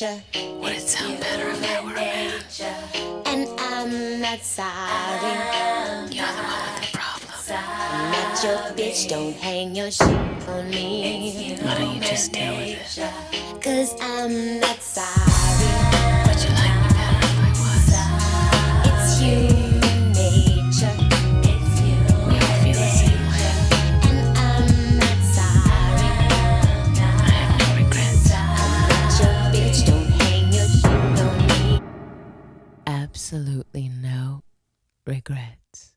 nature. Would it sound better if I were a man? And I'm not sorry. You're the one with the problem. I'm not your bitch, don't hang your shit on me. Why don't you just deal with it? 'Cause I'm not sorry. Would you like me better if I was? It's human nature. We all feel the same way. And I'm not sorry. I have no regrets. I'm not your bitch, don't hang your shit on me. Absolutely no regrets.